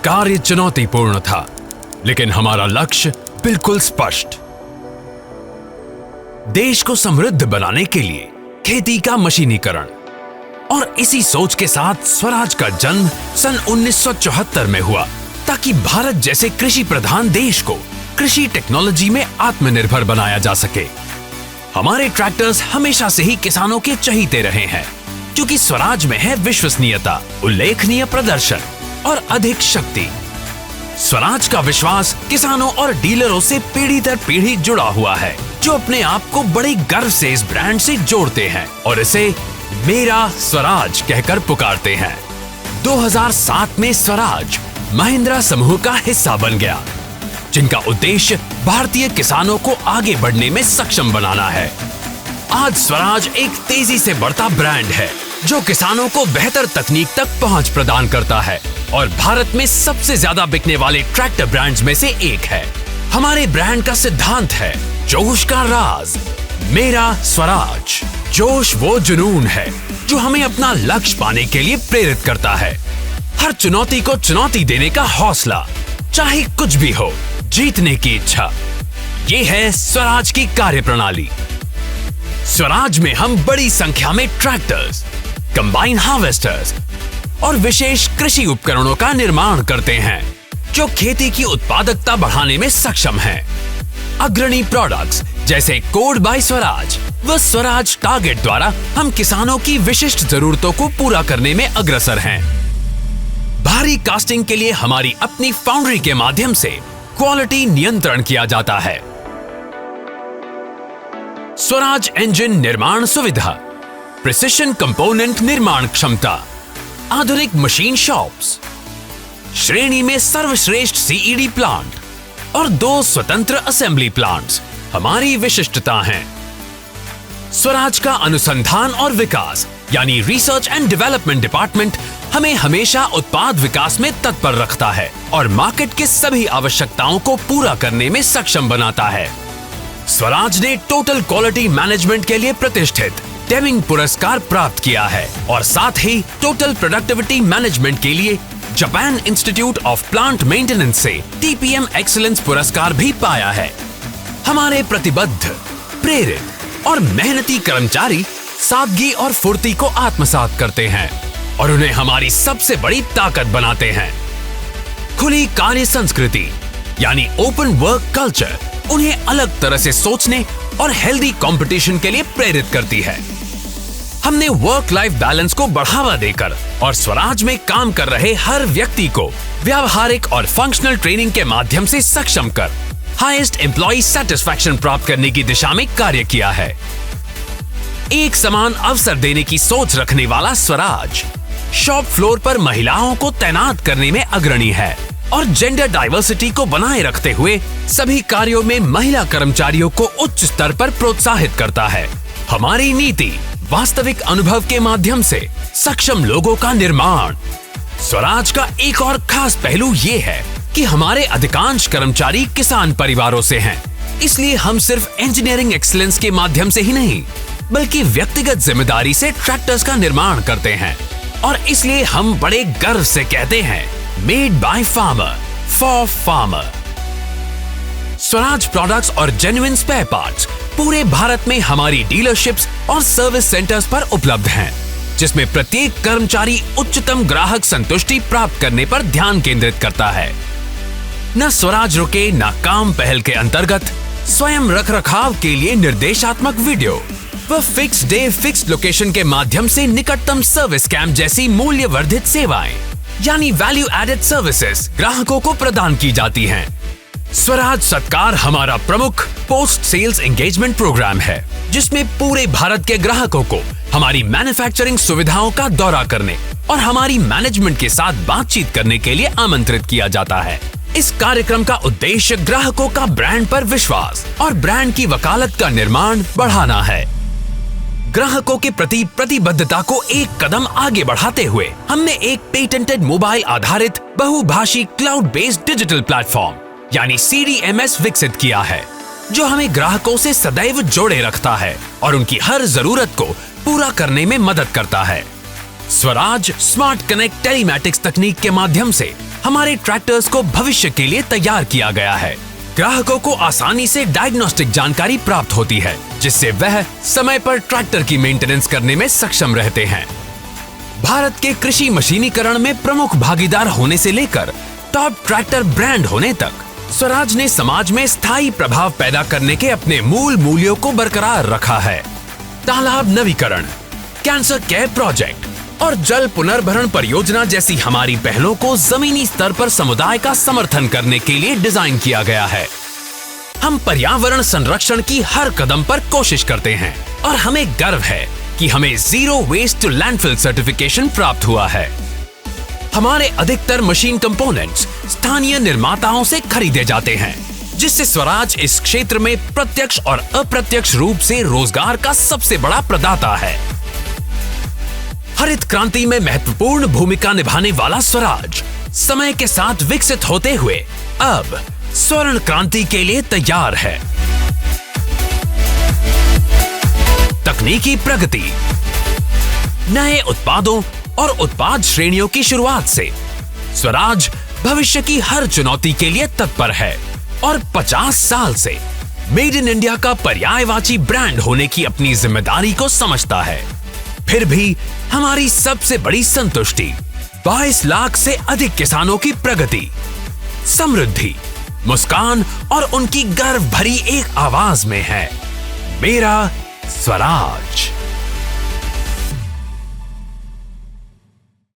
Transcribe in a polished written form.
कार्य चुनौतीपूर्ण था, लेकिन हमारा लक्ष्य बिल्कुल स्पष्ट। देश को समृद्ध बनाने के लिए खेती का मशीनीकरण, और इसी सोच के साथ स्वराज का जन्म सन 1974 में हुआ, ताकि भारत जैसे कृषि प्रधान देश को कृषि टेक्नोलॉजी में आत्मनिर्भर बनाया जा सके। हमारे ट्रैक्टर्स हमेशा से ही किसानों के चहीते रहे हैं, क्योंकि स्वराज में है विश्वसनीयता, उल्लेखनीय प्रदर्शन और अधिक शक्ति। स्वराज का विश्वास किसानों और डीलरों से पीढ़ी दर पीढ़ी जुड़ा हुआ है, जो अपने आप को बड़े गर्व से इस ब्रांड से जोड़ते हैं और इसे मेरा स्वराज कहकर पुकारते हैं। 2007 में स्वराज महिंद्रा समूह का हिस्सा बन गया, जिनका उद्देश्य भारतीय किसानों को आगे बढ़ने में सक्षम बनाना है। आज स्वराज एक तेजी से बढ़ता ब्रांड है, जो किसानों को बेहतर तकनीक तक पहुंच प्रदान करता है और भारत में सबसे ज्यादा बिकने वाले ट्रैक्टर ब्रांड्स में से एक है। हमारे ब्रांड का सिद्धांत है जोश का राज, मेरा स्वराज। जोश वो जुनून है जो हमें अपना लक्ष्य पाने के लिए प्रेरित करता है। हर चुनौती को चुनौती देने का हौसला, चाहे कुछ भी हो, जीतने की इच्छा, ये है स्वराज की कार्यप्रणाली। स्वराज में हम बड़ी संख्या में ट्रैक्टर्स, कंबाइन हार्वेस्टर्स और विशेष कृषि उपकरणों का निर्माण करते हैं, जो खेती की उत्पादकता बढ़ाने में सक्षम हैं। अग्रणी प्रोडक्ट्स जैसे कोड बाय स्वराज व स्वराज टारगेट द्वारा हम किसानों की विशिष्ट जरूरतों को पूरा करने में अग्रसर हैं। भारी कास्टिंग के लिए हमारी अपनी फाउंड्री के माध्यम से क्वालिटी नियंत्रण किया जाता है। स्वराज इंजन निर्माण सुविधा, प्रिसिशन कंपोनेंट निर्माण क्षमता, आधुनिक मशीन शॉप्स, श्रेणी में सर्वश्रेष्ठ सीईडी प्लांट और 2 स्वतंत्र असेंबली प्लांट्स हमारी विशिष्टता हैं। स्वराज का अनुसंधान और विकास यानी रिसर्च एंड डेवलपमेंट डिपार्टमेंट हमें हमेशा उत्पाद विकास में तत्पर रखता है और मार्केट के सभी आवश्यकताओं को पूरा करने में सक्षम बनाता है। स्वराज ने टोटल क्वालिटी मैनेजमेंट के लिए प्रतिष्ठित डेमिंग पुरस्कार प्राप्त किया है और साथ ही टोटल प्रोडक्टिविटी मैनेजमेंट के लिए Japan institute of plant maintenance से टीपीएम एक्सीलेंस पुरस्कार भी पाया है। हमारे प्रतिबद्ध, प्रेरित और मेहनती कर्मचारी सादगी और फुर्ती को आत्मसात करते हैं और उन्हें हमारी सबसे बड़ी ताकत बनाते हैं। खुली कार्य संस्कृति यानी ओपन वर्क कल्चर उन्हें अलग तरह से सोचने और हेल्दी कंपटीशन के लिए प्रेरित करती है। हमने वर्क लाइफ बैलेंस को बढ़ावा देकर और स्वराज में काम कर रहे हर व्यक्ति को व्यावहारिक और फंक्शनल ट्रेनिंग के माध्यम से सक्षम कर हाईएस्ट एम्प्लॉय सेटिस्फैक्शन प्राप्त करने की दिशा में कार्य किया है। एक समान अवसर देने की सोच रखने वाला स्वराज शॉप फ्लोर पर महिलाओं को तैनात करने में अग्रणी है और जेंडर डाइवर्सिटी को बनाए रखते हुए सभी कार्यों में महिला कर्मचारियों को उच्च स्तर पर प्रोत्साहित करता है। हमारी नीति वास्तविक अनुभव के माध्यम से सक्षम लोगों का निर्माण। स्वराज का एक और खास पहलू ये है कि हमारे अधिकांश कर्मचारी किसान परिवारों से हैं। इसलिए हम सिर्फ इंजीनियरिंग एक्सीलेंस के माध्यम से ही नहीं, बल्कि व्यक्तिगत जिम्मेदारी से ट्रैक्टर्स का निर्माण करते हैं और इसलिए हम बड़े गर्व से कहते हैं made by farmer for farmer. Swaraj products और जेन्युइन स्पेयर पार्ट्स पूरे भारत में हमारी डीलरशिप्स और सर्विस सेंटर्स पर उपलब्ध हैं, जिसमें प्रत्येक कर्मचारी उच्चतम ग्राहक संतुष्टि प्राप्त करने पर ध्यान केंद्रित करता है। न स्वराज रुके न काम पहल के अंतर्गत स्वयं रखरखाव के लिए निर्देशात्मक वीडियो व फिक्स डे फिक्स लोकेशन के माध्यम से निकटतम सर्विस कैंप जैसी मूल्य वर्धित सेवाएं यानी वैल्यू एडेड सर्विसेज ग्राहकों को प्रदान की जाती हैं। स्वराज सत्कार हमारा प्रमुख पोस्ट सेल्स एंगेजमेंट प्रोग्राम है, जिसमें पूरे भारत के ग्राहकों को हमारी मैन्युफैक्चरिंग सुविधाओं का दौरा करने और हमारी मैनेजमेंट के साथ बातचीत करने के लिए आमंत्रित किया जाता है। इस कार्यक्रम का उद्देश्य ग्राहकों का ब्रांड पर विश्वास और ब्रांड की वकालत का निर्माण बढ़ाना है। ग्राहकों के प्रति प्रतिबद्धता को एक कदम आगे बढ़ाते हुए हमने एक पेटेंटेड मोबाइल आधारित बहुभाषी क्लाउड बेस्ड डिजिटल प्लेटफॉर्म यानी CDMS विकसित किया है, जो हमें ग्राहकों से सदैव जोड़े रखता है और उनकी हर जरूरत को पूरा करने में मदद करता है। स्वराज स्मार्ट कनेक्ट टेलीमैटिक्स तकनीक के माध्यम से हमारे ट्रैक्टर्स को भविष्य के लिए तैयार किया गया है। ग्राहकों को आसानी से डायग्नोस्टिक जानकारी प्राप्त होती है, जिससे वह समय पर ट्रैक्टर की मेंटेनेंस करने में सक्षम रहते हैं। भारत के कृषि मशीनीकरण में प्रमुख भागीदार होने से लेकर टॉप ट्रैक्टर ब्रांड होने तक, स्वराज ने समाज में स्थायी प्रभाव पैदा करने के अपने मूल मूल्यों को बरकरार रखा है। तालाब नवीकरण, कैंसर केयर प्रोजेक्ट और जल पुनर्भरण परियोजना जैसी हमारी पहलों को जमीनी स्तर पर समुदाय का समर्थन करने के लिए डिजाइन किया गया है। हम पर्यावरण संरक्षण की हर कदम पर कोशिश करते हैं और हमें गर्व है कि हमें zero waste to landfill certification प्राप्त हुआ है। हमारे अधिकतर मशीन कंपोनेंट्स स्थानीय निर्माताओं से खरीदे जाते हैं, जिससे स्वराज इस क्षेत्र में प्रत्यक्ष और अप्रत्यक्ष रूप से रोजगार का सबसे बड़ा प्रदाता है। हरित क्रांति में महत्वपूर्ण भूमिका निभाने वाला स्वराज समय के साथ विकसित होते हुए अब स्वर्ण क्रांति के लिए तैयार है। तकनीकी प्रगति, नए उत्पादों और उत्पाद श्रेणियों की शुरुआत से स्वराज भविष्य की हर चुनौती के लिए तत्पर है और 50 साल से मेड इन इंडिया का पर्यायवाची ब्रांड होने की अपनी जिम्मेदारी को समझता है। फिर भी हमारी सबसे बड़ी संतुष्टि 22 लाख से अधिक किसानों की प्रगति, समृद्धि, मुस्कान और उनकी गर्व भरी एक आवाज में है, मेरा स्वराज।